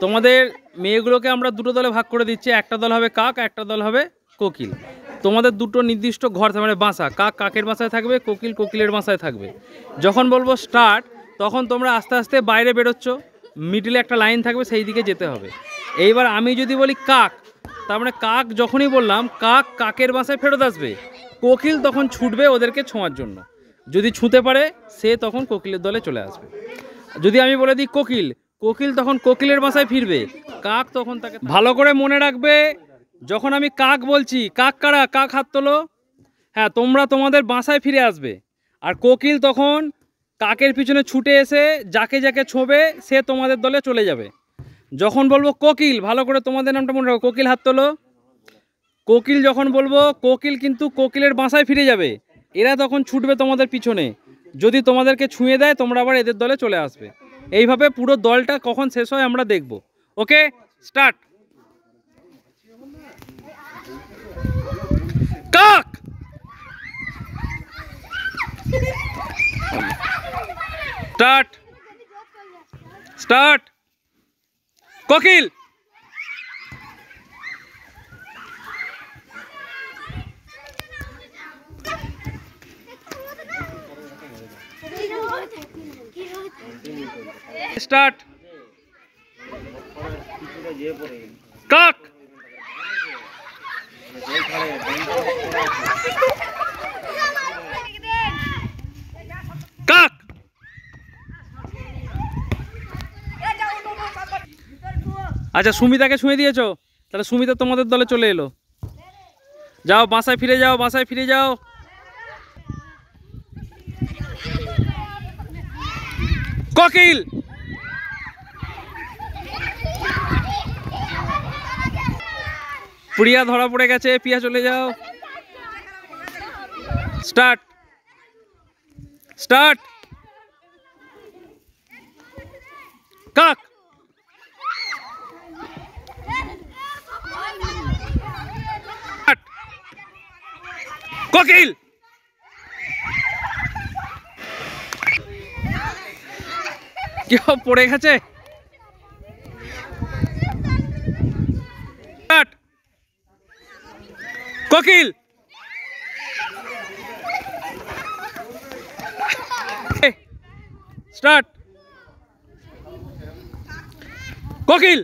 তোমাদের মেয়েগুলোকে আমরা দুটো দলে ভাগ করে দিচ্ছি, একটা দল হবে কাক, একটা দল হবে কোকিল। তোমাদের দুটো নির্দিষ্ট ঘর মানে বাসা, কাক কাকের বাসায় থাকবে, কোকিল কোকিলের বাসায় থাকবে। যখন বলবো স্টার্ট তখন তোমরা আস্তে আস্তে বাইরে বেরোচ্ছ, মিডিলে একটা লাইন থাকবে, সেই দিকে যেতে হবে। এইবার আমি যদি বলি কাক, তার মানে কাক যখনই বললাম কাক কাকের বাসায় ফেরত আসবে, কোকিল তখন ছুটবে ওদেরকে ছোঁয়ার জন্য। যদি ছুঁতে পারে সে তখন কোকিলের দলে চলে আসবে। যদি আমি বলে দিই কোকিল, কোকিল তখন কোকিলের বাসায় ফিরবে, কাক তখন তাকে। ভালো করে মনে রাখবে, যখন আমি কাক বলছি, কাক কারা? কাক হাত তোলো। হ্যাঁ, তোমরা তোমাদের বাসায় ফিরে আসবে। আর কোকিল তখন কাকের পিছনে ছুটে এসে যাকে যাকে ছোঁবে সে তোমাদের দলে চলে যাবে। যখন বলবো কোকিল, ভালো করে তোমাদের নামটা মনে রাখো, কোকিল হাত তোলো। কোকিল যখন বলবো, কোকিল কিন্তু কোকিলের বাসায় ফিরে যাবে, এরা তখন ছুটবে তোমাদের পিছনে। যদি তোমাদেরকে ছুঁয়ে দেয় তোমরা আবার এদের দলে চলে আসবে। এইভাবে পুরো দলটা কখন শেষ হয় আমরা দেখব। ওকে, স্টার্ট। কাক, স্টার্ট স্টার্ট। কোকিল, স্টার্ট। কাক, কাক। আচ্ছা, সুমিতাকে ছুঁয়ে দিয়েছো, তাহলে সুমিতা তোমাদের দলে চলে এলো। যাও বাসায় ফিরে যাও, বাসায় ফিরে যাও। কোকিল, প্রিয়া ধরা পড়ে গেছে, প্রিয়া চলে যাও। Start start. কাক, কোকিল, কেউ পড়ে গেছে। কোকিল, স্টার্ট। কোকিল।